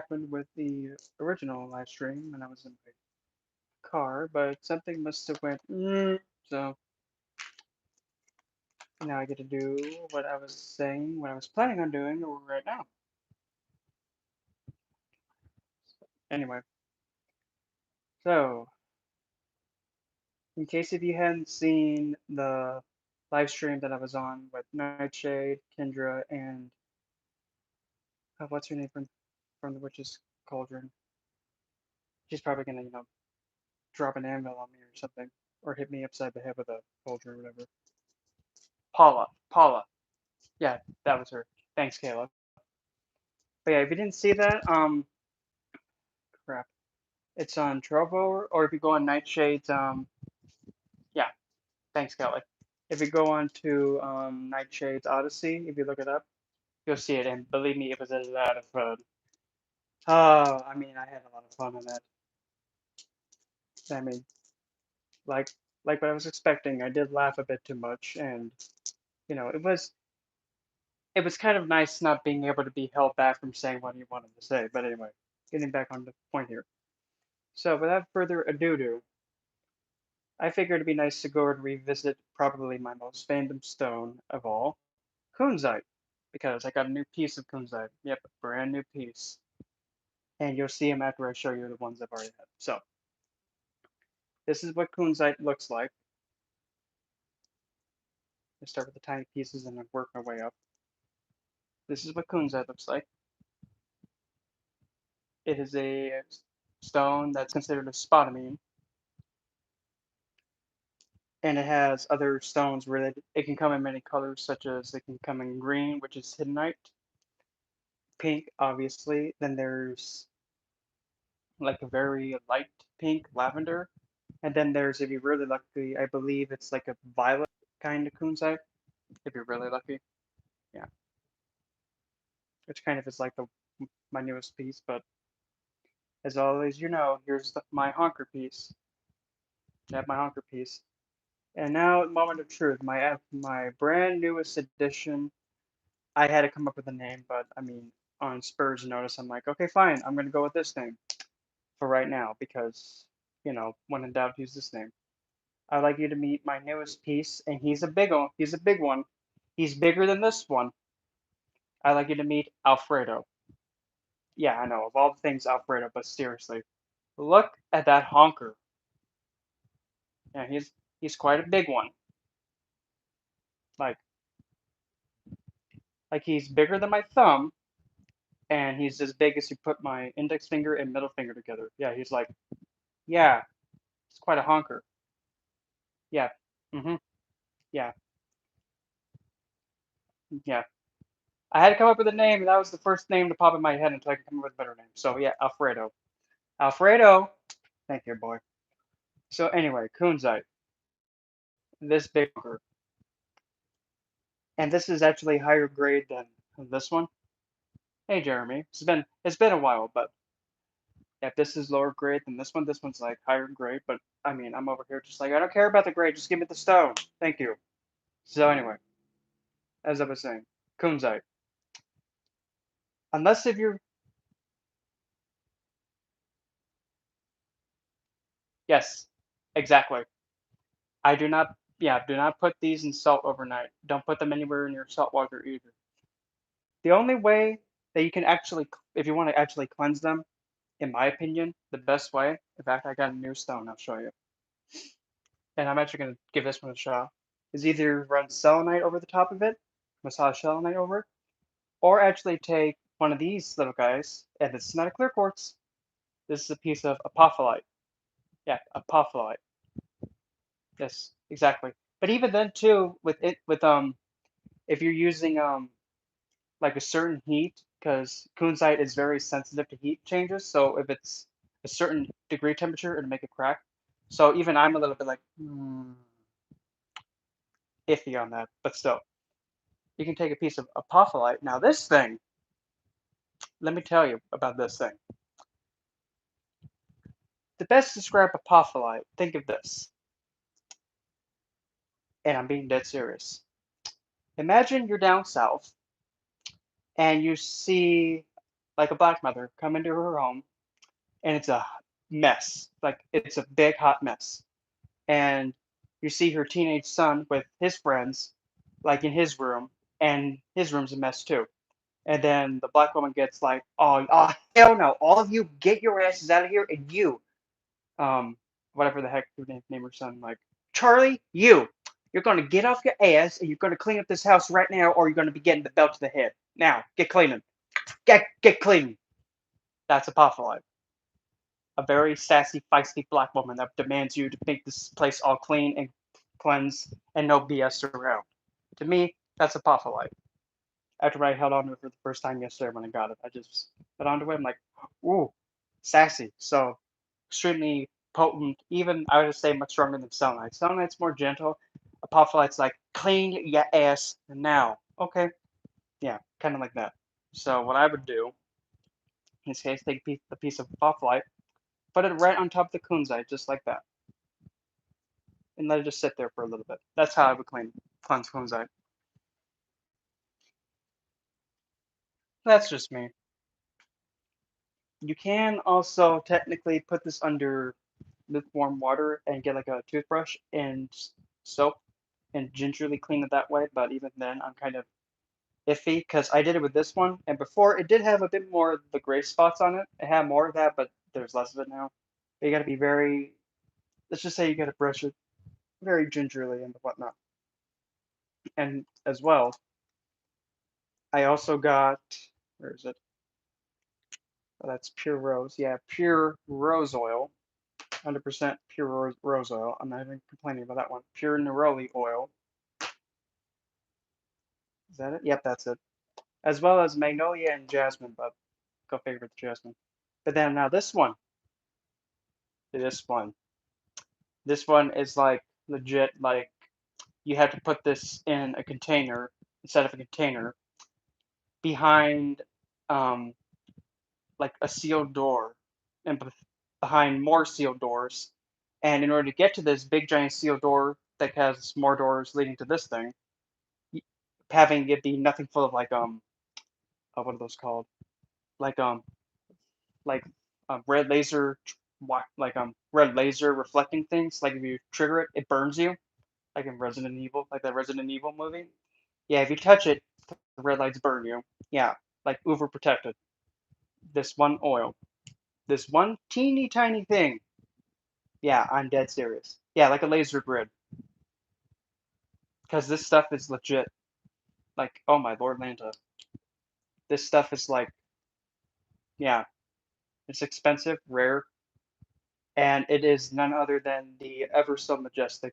happened with the original live stream when I was in my car, but something must have went, so now I get to do what I was saying, what I was planning on doing right now. Anyway, so in case if you hadn't seen the live stream that I was on with Nightshade, Kendra, and what's her name from the Witch's Cauldron? She's probably gonna, drop an anvil on me or something, or hit me upside the head with a cauldron or whatever. Paula. Yeah, that was her. Thanks, Kayla. But yeah, if you didn't see that, crap. It's on Trovo, or if you go on Nightshade's, yeah, thanks, Kelly. If you go on to Nightshade's Odyssey, if you look it up, you'll see it, and believe me, it was a lot of fun. Oh, I mean, I had a lot of fun on that. I mean, like like what I was expecting, I did laugh a bit too much, and it was kind of nice not being able to be held back from saying what you wanted to say. But anyway, getting back on the point here. So without further ado, I figured it'd be nice to go and revisit probably my most fandom stone of all, Kunzite, because I got a new piece of Kunzite. Yep, a brand new piece. And you'll see them after I show you the ones I've already had. So, this is what Kunzite looks like. I start with the tiny pieces and then work my way up. This is what Kunzite looks like. It is a stone that's considered a spotamine, and it has other stones where it can come in many colors, such as it can come in green, which is hiddenite, pink, obviously. Then there's like a very light pink, lavender, and then there's, if you're really lucky, I believe it's like a violet kind of kunzite, if you're really lucky. Yeah, which kind of is like my newest piece. But as always, here's my honker piece. I have my honker piece. And now, moment of truth, my brand newest edition. I had to come up with a name, but I mean, on Spurs notice, I'm like, okay, fine, I'm gonna go with this name for right now because, when in doubt, use this name. I'd like you to meet my newest piece, and he's a big one. He's a big one. He's bigger than this one. I'd like you to meet Alfredo. Yeah, I know, of all the things, Alfredo, but seriously, look at that honker. Yeah, he's quite a big one. Like like he's bigger than my thumb, and he's as big as you put my index finger and middle finger together. Yeah, he's like, yeah, it's quite a honker. Yeah, mm-hmm, yeah, yeah. I had to come up with a name, and that was the first name to pop in my head until I could come up with a better name. So yeah, Alfredo. Alfredo. Thank you, boy. So anyway, Kunzite, this big honker, and this is actually higher grade than this one. Hey, Jeremy, it's been a while, but yeah, this is lower grade than this one. This one's like higher grade, but I mean, I'm over here just like I don't care about the grade, just give me the stone. Thank you. So anyway, as I was saying, Kunzite. Unless if you're yes, exactly. I do not yeah, do not put these in salt overnight. Don't put them anywhere near salt water either. The only way that you can actually, if you want to actually cleanse them, in my opinion, the best way, in fact, I got a new stone, I'll show you. And I'm actually going to give this one a shot, is either run selenite over the top of it, massage selenite over it, or actually take one of these little guys, and this is not a clear quartz, this is a piece of apophyllite. Yeah, apophyllite. Yes, exactly. But even then too, if you're using like a certain heat, because kunzite is very sensitive to heat changes. So if it's a certain degree temperature, it'll make it crack. So even I'm a little bit like iffy on that. But still, you can take a piece of apophyllite. Now this thing, let me tell you about this thing. The best to describe apophyllite, think of this, and I'm being dead serious. Imagine you're down south and you see like a black mother, come into her home, and it's a mess. Like it's a big hot mess. And you see her teenage son with his friends, like in his room, and his room's a mess too. And then the black woman gets like, oh, hell no! All of you, get your asses out of here, and you, um, whatever the heck you name her son, like Charlie, you're gonna get off your ass and you're gonna clean up this house right now, or you're gonna be getting the belt to the head. Now, get cleaning, get cleaning. That's apophyllite, a very sassy, feisty black woman that demands you to make this place all clean and cleansed and no BS around. To me, that's apophyllite. After I held on to it for the first time yesterday when I got it, I just held on to it. I'm like, ooh, sassy. So extremely potent. Even I would say much stronger than Selenite. Selenite's more gentle. Apophyllite's like, clean your ass now. Okay, yeah, kind of like that. So what I would do in this case, take a piece of apophyllite, put it right on top of the kunzite, just like that, and let it just sit there for a little bit. That's how I would cleanse kunzite. That's just me. You can also technically put this under lukewarm water and get like a toothbrush and soap and gingerly clean it that way. But even then, I'm kind of iffy because I did it with this one, and before it did have a bit more of the gray spots on it. It had more of that, but there's less of it now. But you got to be very, let's just say you got to brush it very gingerly and whatnot. And as well, I also got, where is it? Oh, that's pure rose. Yeah, pure rose oil. 100% pure rose oil. I'm not even complaining about that one. Pure neroli oil. Is that it? Yep, that's it. As well as magnolia and jasmine, but go figure with jasmine. But then now this one, this one is like legit. Like you have to put this in a container instead of a container behind, um, like a sealed door, and behind more sealed doors. And in order to get to this big giant sealed door that has more doors leading to this thing, having it be nothing full of like what are those called? Like like red laser, like red laser reflecting things. Like if you trigger it, it burns you, like in Resident Evil, like that Resident Evil movie. Yeah, if you touch it, the red lights burn you. Yeah, like overprotected. This one oil, this one teeny tiny thing. Yeah, I'm dead serious. Yeah, like a laser grid, because this stuff is legit. Like, oh my Lord, Lanta, this stuff is like, yeah, it's expensive, rare, and it is none other than the ever so majestic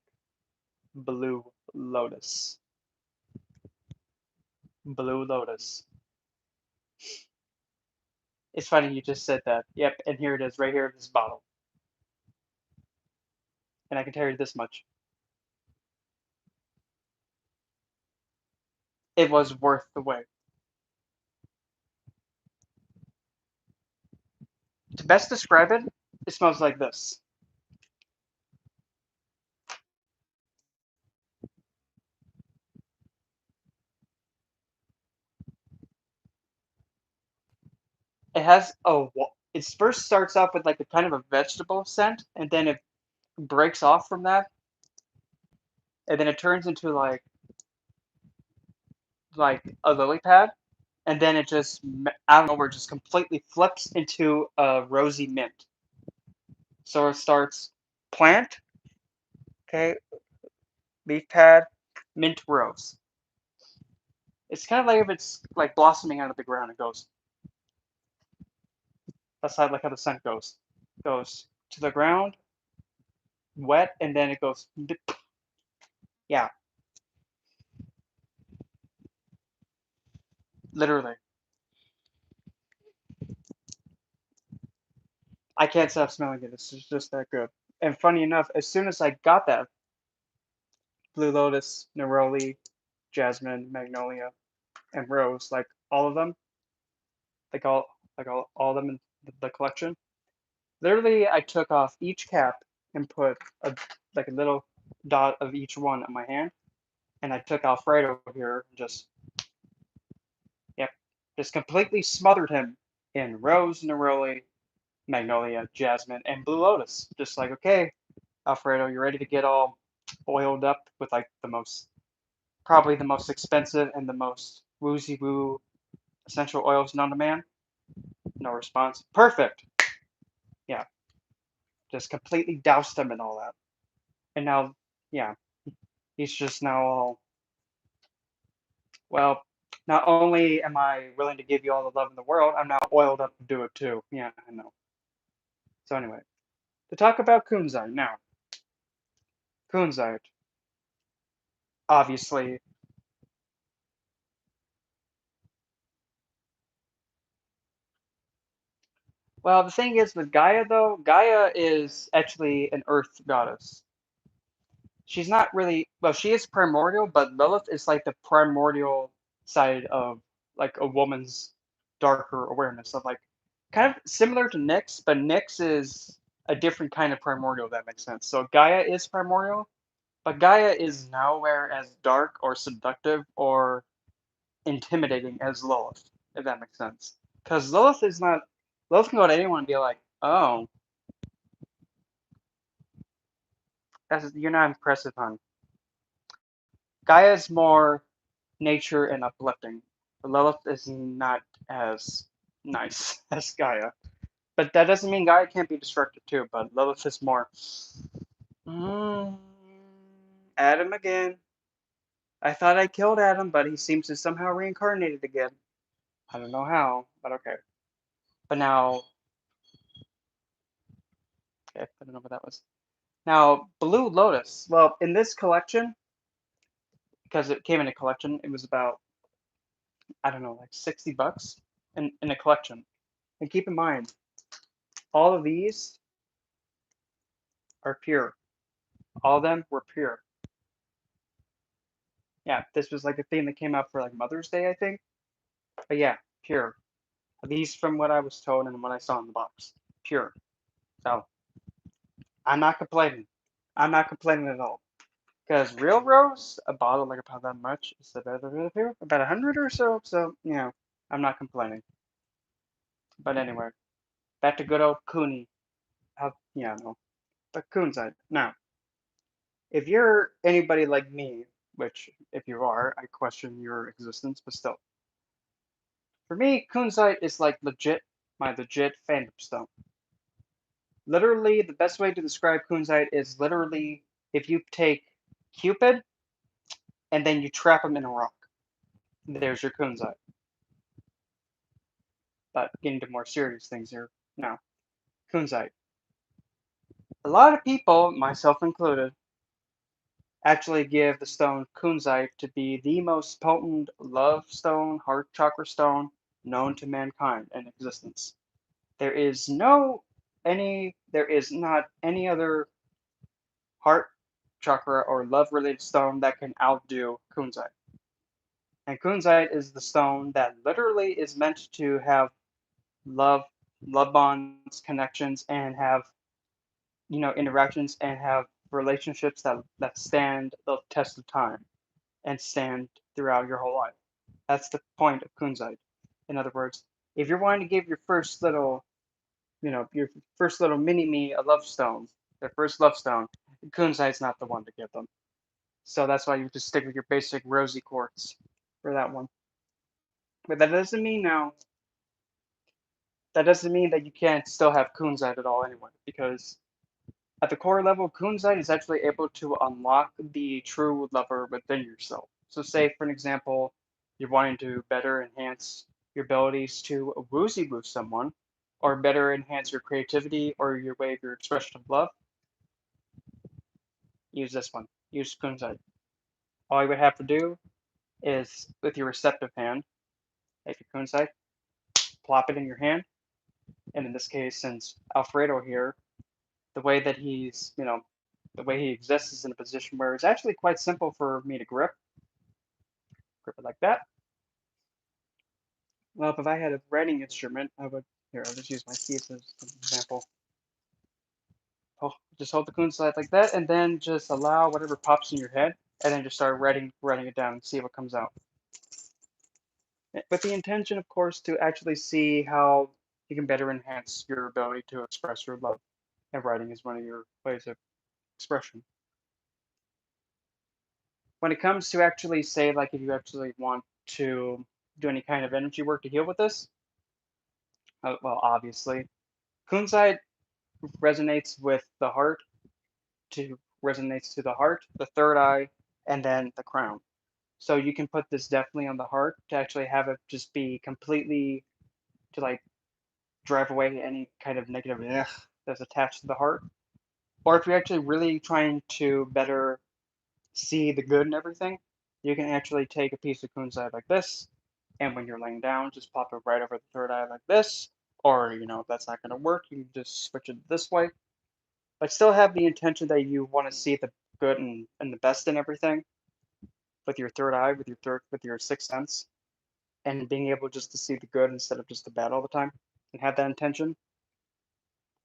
Blue Lotus. Blue Lotus. It's funny you just said that. Yep, and here it is, right here in this bottle. And I can tell you this much. It was worth the wait. To best describe it, it smells like this. It has a. It first starts off with like a kind of a vegetable scent, and then it breaks off from that, and then it turns into like a lily pad, and then it just out of nowhere just completely flips into a rosy mint. So it starts plant, okay, leaf pad, mint rose. It's kind of like if it's like blossoming out of the ground. It goes. That's how like how the scent goes. Goes to the ground, wet, and then it goes. Yeah, literally. I can't stop smelling it. It's just that good. And funny enough, as soon as I got that Blue Lotus, Neroli, Jasmine, Magnolia, and Rose, like all of them, all of them in the collection. Literally, I took off each cap and put like a little dot of each one on my hand, and I took Alfredo here and just, yep, just completely smothered him in rose, neroli, magnolia, jasmine, and blue lotus. Just like, okay, Alfredo, you're ready to get all oiled up with like probably the most expensive and the most woozy woo essential oils known to man? No response. Perfect. Yeah, just completely doused him in all that. And now, yeah, he's just now all, well, not only am I willing to give you all the love in the world, I'm now oiled up to do it too. Yeah, I know. So anyway, to talk about Kunzite now. Kunzite, obviously, well, the thing is with Gaia though, Gaia is actually an earth goddess. She's not really, well, she is primordial, but Lilith is like the primordial side of like a woman's darker awareness of like kind of similar to Nyx, but Nyx is a different kind of primordial, if that makes sense. So Gaia is primordial, but Gaia is nowhere as dark or seductive or intimidating as Lilith, if that makes sense. Because Lilith is not, Lilith can go to anyone and be like, oh, you're not impressive, hon. Gaia is more nature and uplifting. Lilith is not as nice as Gaia. But that doesn't mean Gaia can't be destructive too, but Lilith is more. Mm, Adam again. I thought I killed Adam, but he seems to somehow reincarnated again. I don't know how, but okay. But now, okay, I don't know what that was. Now, Blue Lotus. Well, in this collection, because it came in a collection, it was about, I don't know, like $60 in a collection. And keep in mind, all of these are pure. All of them were pure. Yeah, this was like a theme that came out for like Mother's Day, I think. But yeah, pure. At least from what I was told and what I saw in the box. Pure. So I'm not complaining. I'm not complaining at all. Because real rose, a bottle like about that much, is about 100 or so. So, I'm not complaining. But anyway, back to good old Cooney. No. But Kunzite. Now, if you're anybody like me, which if you are, I question your existence, but still. For me, Kunzite is like my legit fandom stone. Literally, the best way to describe Kunzite is literally if you take Cupid and then you trap him in a rock. There's your Kunzite. But getting to more serious things here now. Kunzite. A lot of people, myself included, actually give the stone Kunzite to be the most potent love stone, heart chakra stone known to mankind in existence. There is there is not any other heart chakra or love related stone that can outdo Kunzite. And Kunzite is the stone that literally is meant to have love, love bonds, connections, and have interactions and have relationships that stand the test of time and stand throughout your whole life. That's the point of Kunzite. In other words, if you're wanting to give your first little mini me a love stone, their first love stone, Kunzite's not the one to give them. So that's why you just stick with your basic rosy quartz for that one. But that doesn't mean that you can't still have Kunzite at all anyway, because at the core level, Kunzite is actually able to unlock the true lover within yourself. So say, for an example, you're wanting to better enhance your abilities to woozy woo someone, or better enhance your creativity or your way of your expression of love, use this one. Use Kunzite. All you would have to do is, with your receptive hand, take your Kunzite, plop it in your hand, and in this case, since Alfredo here, the way that the way he exists is in a position where it's actually quite simple for me to grip it like that. Well, if I had a writing instrument, I'll just use my keys as an example. Oh, just hold the Kunzite like that, and then just allow whatever pops in your head, and then just start writing it down and see what comes out. With the intention, of course, to actually see how you can better enhance your ability to express your love. And writing is one of your ways of expression. When it comes to actually say like if you actually want to do any kind of energy work to heal with this, well, obviously, Kunzite resonates with the heart to resonates to the heart, the third eye, and then the crown. So you can put this definitely on the heart to actually have it just be completely to like drive away any kind of negative ugh that's attached to the heart. Or if you're actually really trying to better see the good in everything, you can actually take a piece of kunzite like this, and when you're laying down, just pop it right over the third eye like this. Or, if that's not going to work, you can just switch it this way. But still have the intention that you want to see the good and the best in everything with your third eye, with your sixth sense, and being able just to see the good instead of just the bad all the time, and have that intention.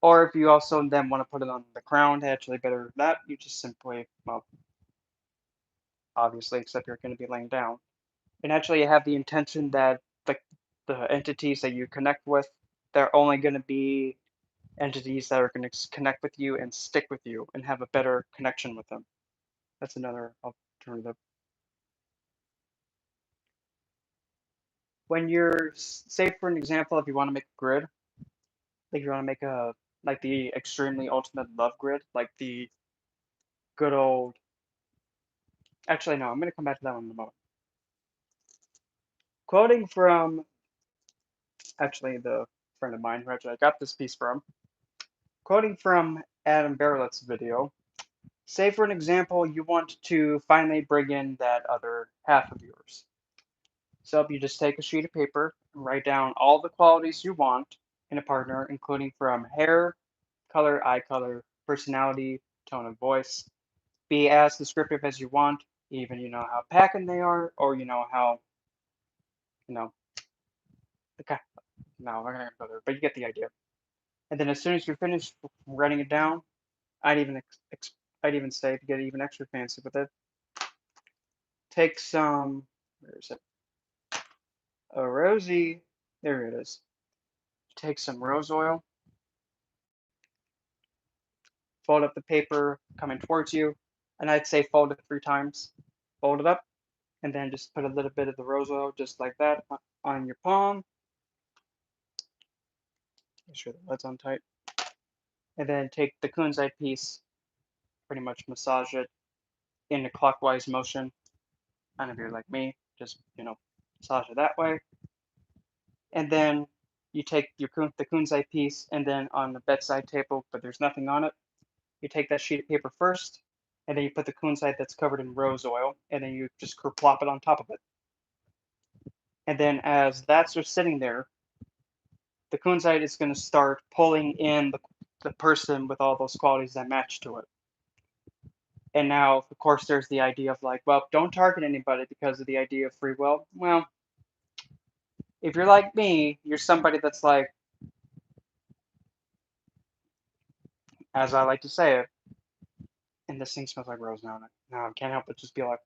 Or if you also then want to put it on the crown to actually better that, you just simply, well, obviously, except you're going to be laying down, and actually have the intention that the entities that you connect with, they're only going to be entities that are going to connect with you and stick with you and have a better connection with them. That's another alternative. When you're, say for an example, if you want to make a grid, like you want to make a like the extremely ultimate love grid, like the good old. Actually, no, I'm going to come back to that one in a moment. Quoting from actually the friend of mine who actually I got this piece from. Quoting from Adam Barrett's video, say for an example, you want to finally bring in that other half of yours. So you just take a sheet of paper and write down all the qualities you want in a partner, including from hair, color, eye color, personality, tone of voice. Be as descriptive as you want, even how packing they are, or how you know. Okay, no, we're gonna go there, but you get the idea. And then as soon as you're finished writing it down, I'd even I'd even say to get even extra fancy with it, take some. Where is it? A rosy. There it is. Take some rose oil, fold up the paper coming towards you, and I'd say fold it 3 times. Fold it up, and then just put a little bit of the rose oil just like that on your palm. Make sure the lid's on tight. And then take the kunzite piece, pretty much massage it in a clockwise motion. And if you're like me, just massage it that way. And then you take the kunzite piece, and then on the bedside table, but there's nothing on it, you take that sheet of paper first, and then you put the kunzite that's covered in rose oil, and then you just plop it on top of it. And then as that's just sitting there, the kunzite is going to start pulling in the person with all those qualities that match to it. And now, of course, there's the idea of like, well, don't target anybody because of the idea of free will. Well, if you're like me, you're somebody that's like, as I like to say it, and this thing smells like rose now. Now I can't help but just be like,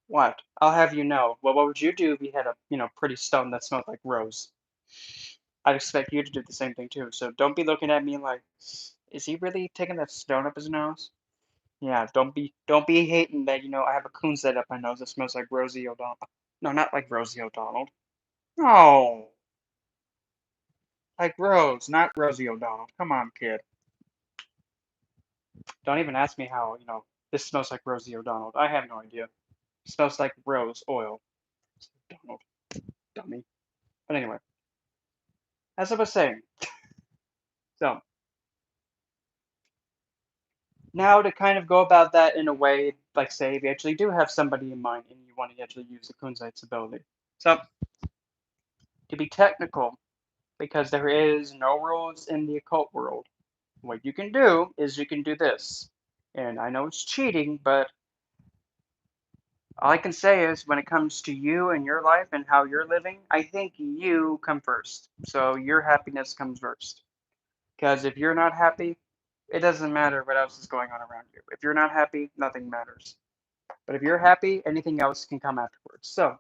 what? I'll have you know. Well, what would you do if you had a pretty stone that smelled like rose? I'd expect you to do the same thing too. So don't be looking at me like, is he really taking that stone up his nose? Yeah, don't be hating that I have a coonset up my nose that smells like Rosie O'Donnell. No, not like Rosie O'Donnell. No, like Rose, not Rosie O'Donnell. Come on, kid. Don't even ask me how this smells like Rosie O'Donnell. I have no idea. It smells like rose oil. Donald, dummy. But anyway, as I was saying, so now to kind of go about that in a way, like say if you actually do have somebody in mind and you want to actually use the Kunzite's ability. So to be technical, because there is no rules in the occult world, what you can do is you can do this. And I know it's cheating, but all I can say is when it comes to you and your life and how you're living, I think you come first. So your happiness comes first. Because if you're not happy, it doesn't matter what else is going on around you. If you're not happy, nothing matters. But if you're happy, anything else can come afterwards. So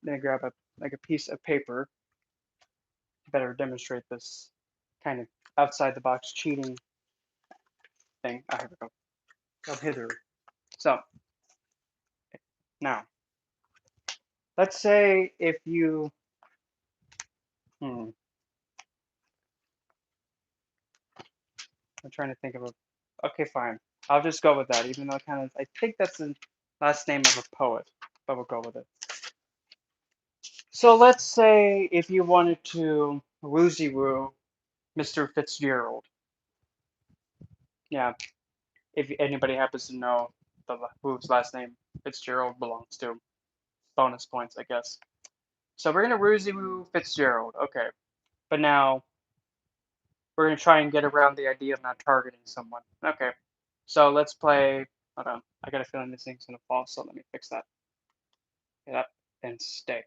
Then grab a piece of paper. Better demonstrate this kind of outside the box cheating thing. Ah, here we go. Go hither. So now, let's say if you, hmm, I'm trying to think of a, okay, fine. I'll just go with that, even though I think that's the last name of a poet, but we'll go with it. So let's say if you wanted to woozy woo Mr. Fitzgerald. Yeah, if anybody happens to know whose last name Fitzgerald belongs to, bonus points, I guess. So we're gonna woozy woo Fitzgerald, okay. But now we're gonna try and get around the idea of not targeting someone. Okay. So let's play. Hold on. I got a feeling this thing's gonna fall, so let me fix that. Get up and stay.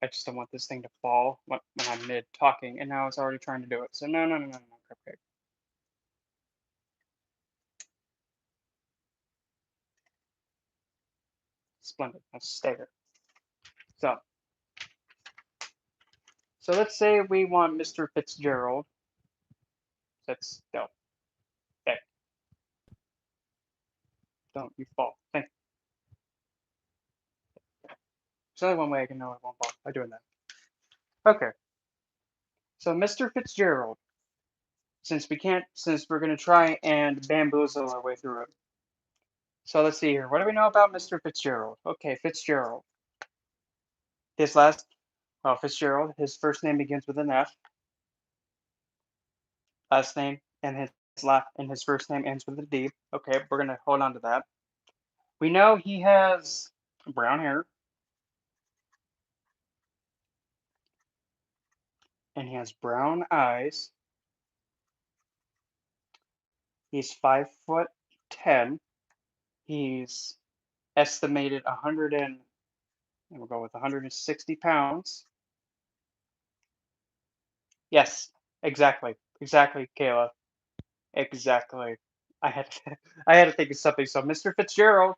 I just don't want this thing to fall when I'm mid talking, and now it's already trying to do it. So no, no, no, no, no. Okay. Splendid. Let's stay there. So, so let's say we want Mr. Fitzgerald. Let's go. Okay. Don't you fall. Thank you. There's only one way I can know it won't fall by doing that. Okay. So Mr. Fitzgerald, since we're gonna try and bamboozle our way through it. So let's see here. What do we know about Mr. Fitzgerald? Okay, Fitzgerald. His last, well, Fitzgerald. His first name begins with an F. Last name and his first name ends with a D. Okay, we're gonna hold on to that. We know he has brown hair and he has brown eyes. He's 5'10". He's estimated 100 and we'll go with 160 pounds. Yes, exactly, exactly, Kayla, exactly. I had I had to think of something. So Mr. Fitzgerald,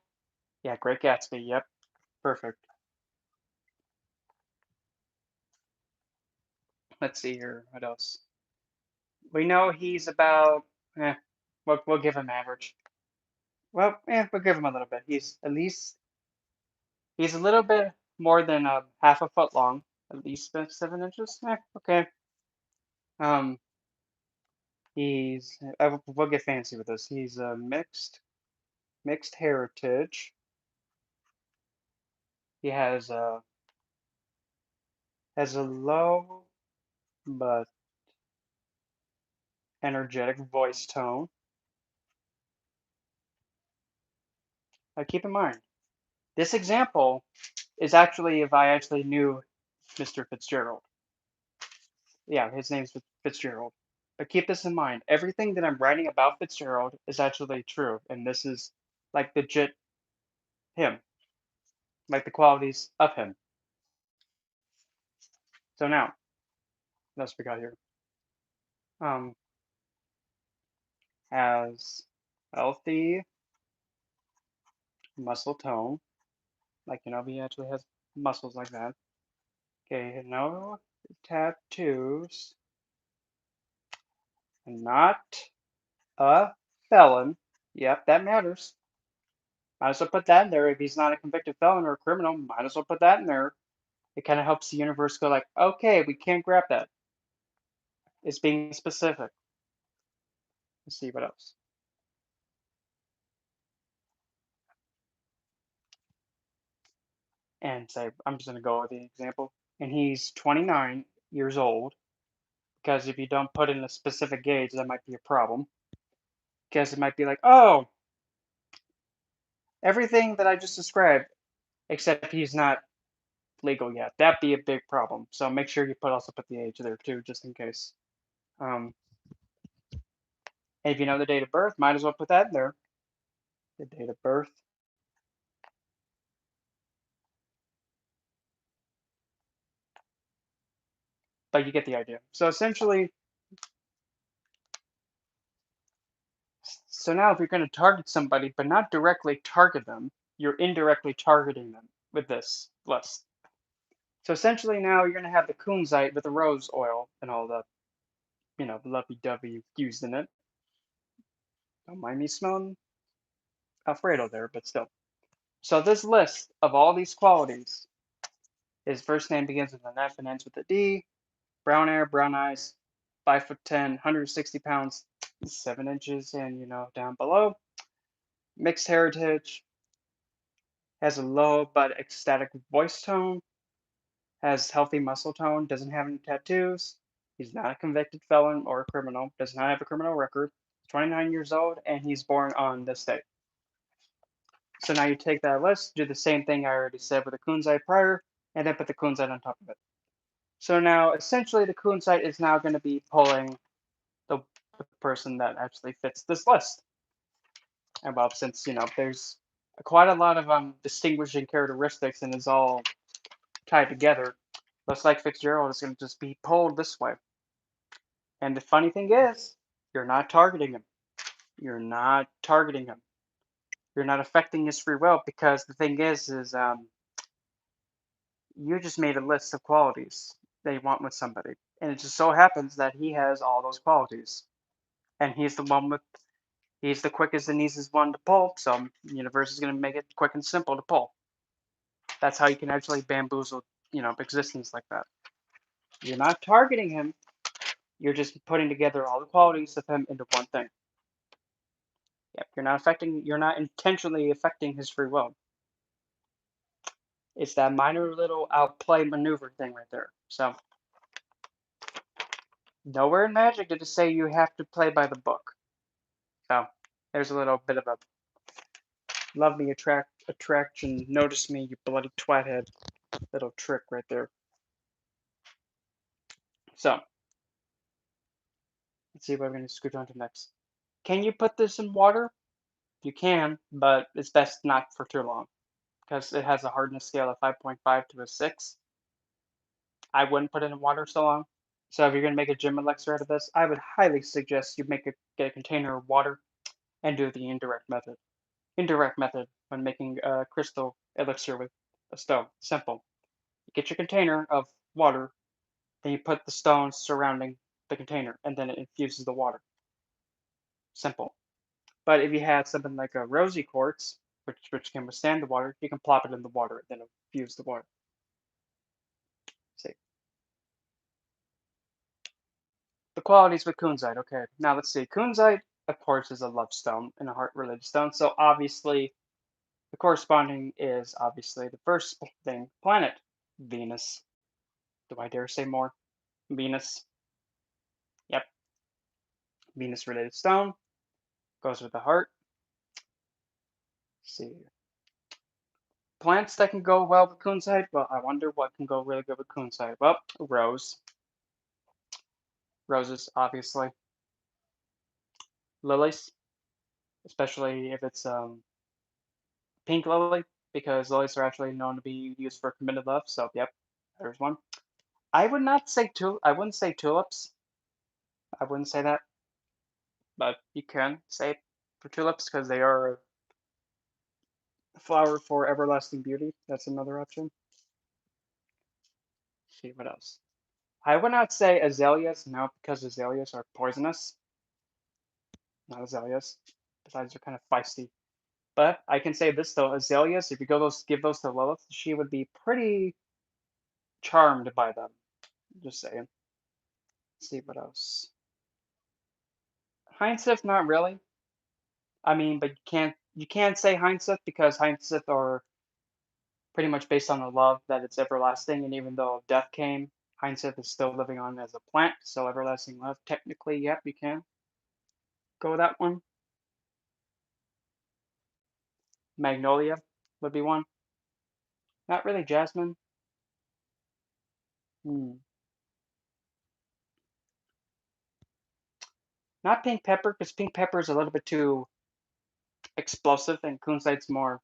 yeah, Great Gatsby. Yep, perfect. Let's see here. What else? We know he's about. Eh, we'll give him average. Well, we'll give him a little bit. He's at least he's a little bit more than half a foot long. At least 7 inches. Okay. Um, we'll get fancy with this. He's a mixed heritage. He has a low but energetic voice tone. Now keep in mind, this example is actually if I actually knew Mr. Fitzgerald. Yeah, his name's Fitzgerald. But keep this in mind. Everything that I'm writing about Fitzgerald is actually true, and this is like legit him, like the qualities of him. So now, what else we got here? Um, has healthy muscle tone, like he actually has muscles like that. Okay, no tattoos, not a felon. Yep, that matters. Might as well put that in there. If he's not a convicted felon or a criminal, might as well put that in there. It kind of helps the universe go like, okay, we can't grab that. It's being specific. Let's see what else. And say, I'm just going to go with the example. And he's 29 years old. Because if you don't put in a specific age, that might be a problem. Because it might be like, oh, everything that I just described, except he's not legal yet. That'd be a big problem. So make sure you also put the age there too, just in case. Um, and if you know the date of birth, might as well put that in there. The date of birth. But you get the idea. So essentially, So now if you're going to target somebody, but not directly target them, you're indirectly targeting them with this list. So essentially now you're going to have the Kunzite with the rose oil and all the, lovey-dovey used in it. Don't mind me smelling Alfredo there, but still. So this list of all these qualities, his first name begins with an F and ends with a D. Brown hair, brown eyes, 5'10", 160 pounds, 7 inches, and down below. Mixed heritage, has a low but ecstatic voice tone, has healthy muscle tone, doesn't have any tattoos. He's not a convicted felon or a criminal, does not have a criminal record. 29 years old, and he's born on this date. So now you take that list, do the same thing I already said with the Kunzite prior, and then put the Kunzite on top of it. So now, essentially, the Kunzite is now going to be pulling the, the person that actually fits this list. And well, since, there's quite a lot of distinguishing characteristics and it's all tied together, looks like Fitzgerald is going to just be pulled this way. And the funny thing is, you're not targeting him. You're not targeting him. You're not affecting his free will because the thing is you just made a list of qualities that you want with somebody. And it just so happens that he has all those qualities. And he's the quickest and easiest one to pull, so the universe is going to make it quick and simple to pull. That's how you can actually bamboozle, existence like that. You're not targeting him, you're just putting together all the qualities of him into one thing. Yep, you're not intentionally affecting his free will. It's that minor little outplay maneuver thing right there. So, nowhere in Magic did it say you have to play by the book. So, there's a little bit of a love me attraction, notice me, you bloody twathead little trick right there. So, let's see what we're going to scoot on to next. Can you put this in water? You can, but it's best not for too long because it has a hardness scale of 5.5 to a 6. I wouldn't put it in water so long. So if you're going to make a gym elixir out of this, I would highly suggest you get a container of water and do the indirect method. Indirect method when making a crystal elixir with a stone. Simple. You get your container of water, then you put the stones surrounding the container, and then it infuses the water. Simple. But if you had something like a rosy quartz, which can withstand the water, you can plop it in the water, then infuse the water. See. The qualities with Kunzite. Okay, now let's see. Kunzite, of course, is a love stone and a heart-related stone. So obviously, the corresponding is obviously the first thing, planet, Venus. Do I dare say more? Venus. Yep, Venus-related stone. Goes with the heart. Let's see. Plants that can go well with Kunzite. Well, I wonder what can go really good with Kunzite. Well, rose. Roses, obviously. Lilies, especially if it's pink lily, because lilies are actually known to be used for committed love. So, yep, there's one. I wouldn't say tulips. I wouldn't say that, but you can say it for tulips because they are a flower for everlasting beauty. That's another option. Let's see what else. I would not say azaleas, no, because azaleas are poisonous. Not azaleas. Besides, they're kind of feisty. But I can say this though, azaleas, if you give those to Lilith, she would be pretty charmed by them. Just saying. Let's see what else. Hindsight, not really. I mean, but you can't say Hindsight because Hindsight are pretty much based on the love that it's everlasting, and even though death came, Hindsight is still living on as a plant, so everlasting love. Technically, yep, you can go with that one. Magnolia would be one. Not really jasmine. Hmm. Not pink pepper, because pink pepper is a little bit too explosive, and Kunzite's more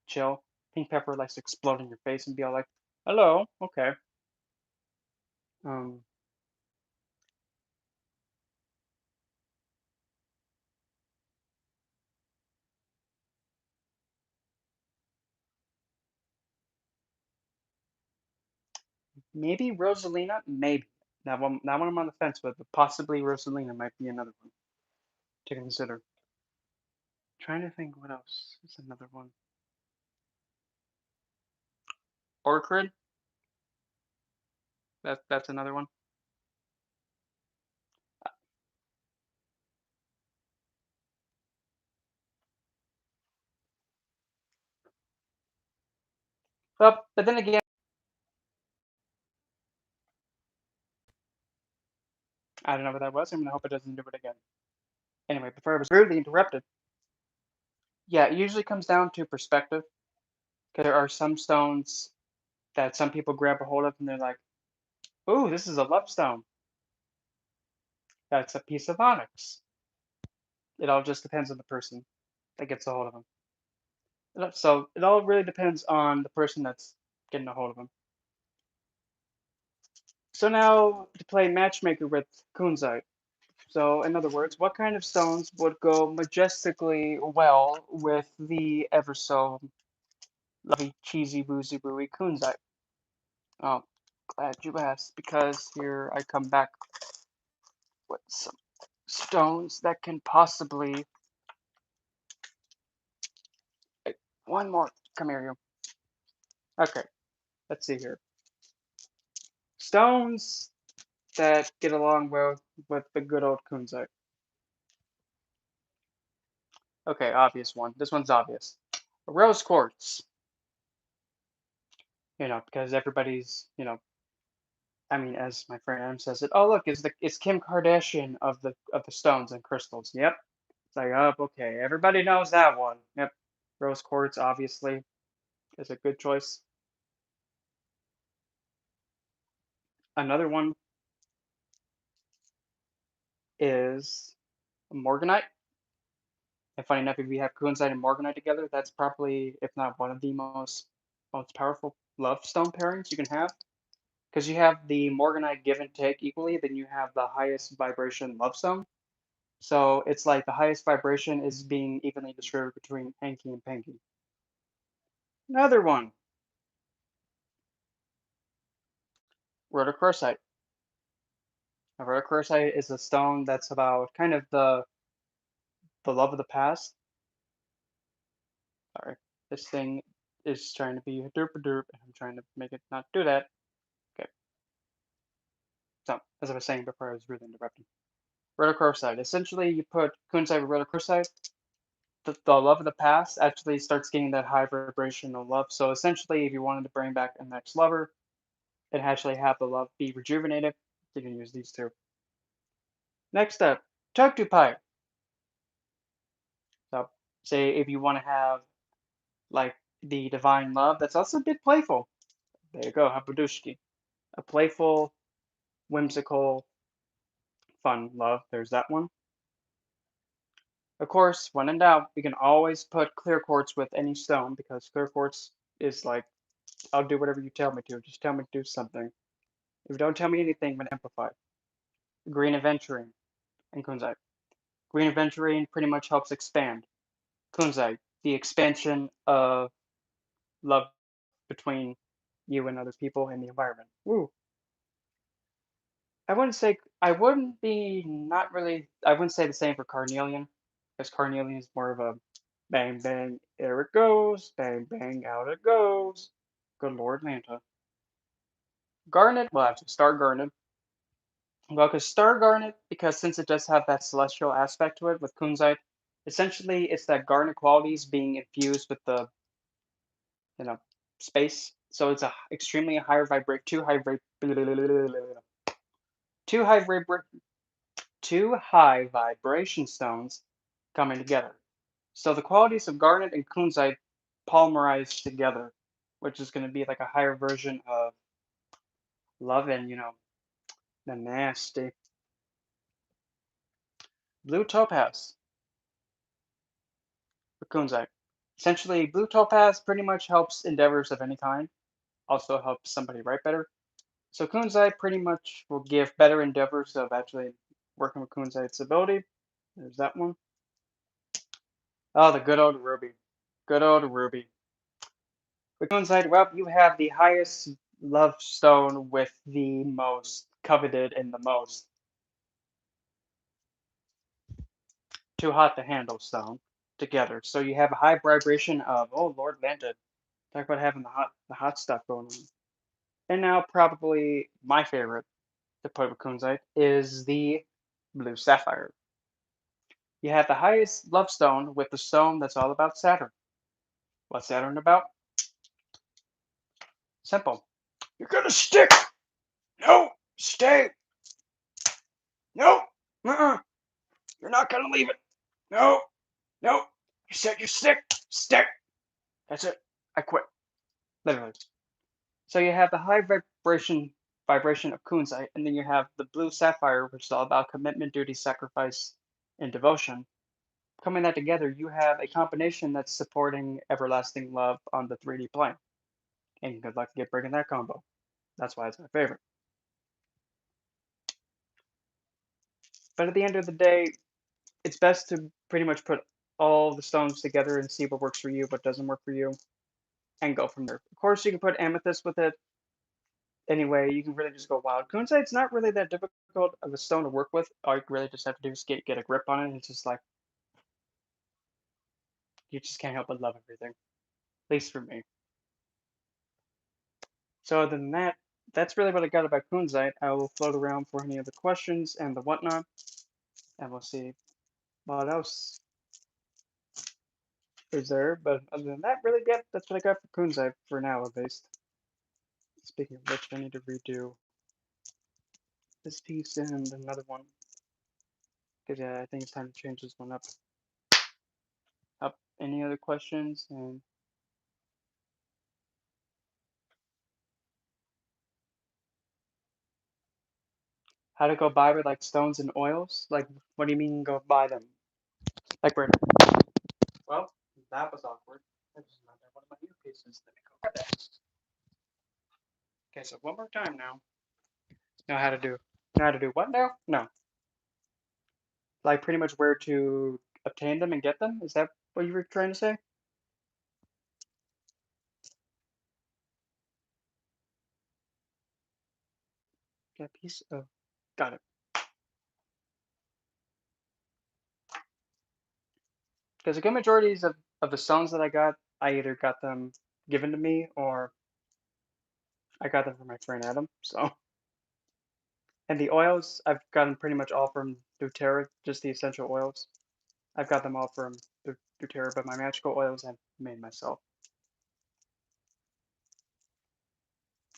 chill. Pink pepper likes to explode in your face and be all like, "Hello, okay." Um, Maybe Rosalina, maybe. That one I'm on the fence with, but possibly Rosalina might be another one to consider. Trying to think what else is another one. Orchid, that's another one. But then again, I don't know what that was. I'm gonna hope it doesn't do it again. Anyway, before I was rudely interrupted. Yeah, it usually comes down to perspective, because there are some stones that some people grab a hold of and they're like, "Ooh, this is a love stone. That's a piece of onyx." It all just depends on the person that gets a hold of them. So it all really depends on the person that's getting a hold of them. So now to play matchmaker with Kunzite. So in other words, what kind of stones would go majestically well with the ever so lovely cheesy woozy wooey Kunzite? Oh, glad you asked, because here I come back with some stones that can possibly. Hey, one more. Come here, you. Okay, let's see here. Stones that get along well with the good old Kunzite. Okay, obvious one. This one's obvious. Rose quartz. Because everybody's, I mean, as my friend Adam says it. Oh, look, it's Kim Kardashian of the stones and crystals. Yep. It's like, oh, okay, everybody knows that one. Yep. Rose quartz, obviously, is a good choice. Another one is morganite. And funny enough, if we have kunzite and morganite together, that's probably, if not one of the most powerful love stone pairings you can have. Because you have the morganite give and take equally, then you have the highest vibration love stone. So it's like the highest vibration is being evenly distributed between hanky and panky. Another one, rhodochrosite. Now, rhodochrosite is a stone that's about kind of the love of the past. Sorry, this thing is trying to be a derp derp, and I'm trying to make it not do that. Okay, so as I was saying before, I was really interrupting. Rhodochrosite. Essentially, you put kunzite with rhodochrosite, the love of the past actually starts getting that high vibrational love. So essentially, if you wanted to bring back an ex lover and actually have the love be rejuvenated, you can use these two. Next up, Tugtupai. So, say if you want to have like the divine love that's also a bit playful. There you go, Habudushki. A playful, whimsical, fun love. There's that one. Of course, when in doubt, you can always put clear quartz with any stone because clear quartz is like, I'll do whatever you tell me to. Just tell me to do something. If you don't tell me anything, I'm going to amplify. Green aventurine and kunzite. Green aventurine pretty much helps expand. Kunzite, the expansion of love between you and other people and the environment. Woo. I wouldn't be not really I wouldn't say the same for carnelian, because carnelian is more of a bang bang, there it goes, bang bang, out it goes. Good Lord Manta. Garnet, well actually star garnet. Well, because star garnet, because since it does have that celestial aspect to it with kunzite, essentially it's that garnet qualities being infused with the you know space. So it's a extremely higher vibrate two high vibra two high vibration stones coming together. So the qualities of garnet and kunzite polymerized together, which is going to be like a higher version of love and, the nasty. Blue topaz for kunzite. Essentially, blue topaz pretty much helps endeavors of any kind, also helps somebody write better. So kunzite pretty much will give better endeavors of actually working with kunzite's ability. There's that one. Oh, the good old ruby. Good old ruby. With kunzite, well, you have the highest love stone with the most coveted and the most too hot to handle stone together. So you have a high vibration of, oh Lord landed. Talk about having the hot stuff going on. And now probably my favorite to put with Kunzite is the blue sapphire. You have the highest love stone with the stone that's all about Saturn. What's Saturn about? Simple. You're gonna stick. No, stay. No, you're not gonna leave it. No, no. You said you stick. Stick. That's it. I quit. Literally. So you have the high vibration of Kunzite, and then you have the blue sapphire, which is all about commitment, duty, sacrifice, and devotion. Coming that together, you have a combination that's supporting everlasting love on the 3D plane. And good luck to get breaking that combo. That's why it's my favorite. But at the end of the day, it's best to pretty much put all the stones together and see what works for you, what doesn't work for you, and go from there. Of course, you can put amethyst with it. Anyway, you can really just go wild. Kunzite's not really that difficult of a stone to work with. All you really just have to do is get a grip on it. It's just like you just can't help but love everything. At least for me. So other than that, that's really what I got about Kunzite. I will float around for any other questions and the whatnot, and we'll see what else is there. But other than that, really, yeah, that's what I got for Kunzite for now, at least. Speaking of which, I need to redo this piece and another one. Because yeah, I think it's time to change this one up. Any other questions? And how to go buy with like stones and oils? Like, what do you mean go buy them? Like where? Well, that was awkward. I just not one of my earpieces. Let me go grab that. Okay, so one more time now. Know how to do. Know how to do what now? No, like pretty much where to obtain them and get them. Is that what you were trying to say? That piece of. Got it. Because the good majorities of the stones that I got, I either got them given to me or I got them from my friend Adam. So, and the oils I've gotten pretty much all from doTERRA, just the essential oils. I've got them all from doTERRA, but my magical oils I've made myself.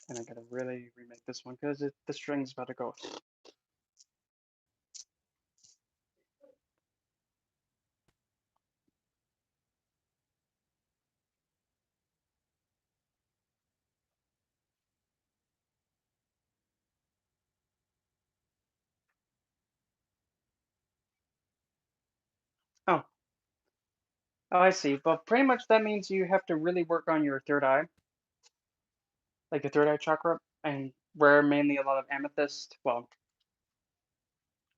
And I gotta really remake this one because the string's about to go. Oh, oh, I see. But pretty much that means you have to really work on your third eye, like the third eye chakra, and where mainly a lot of amethyst. Well,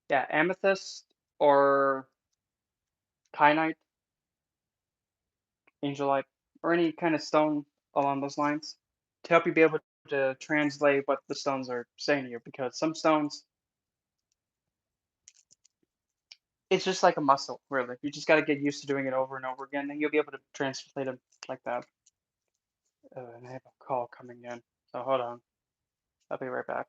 yeah, amethyst or kyanite, angelite, or any kind of stone along those lines to help you be able to translate what the stones are saying to you. Because some stones, it's just like a muscle, really. You just got to get used to doing it over and over again, and you'll be able to translate them like that. And I have a call coming in, so hold on. I'll be right back.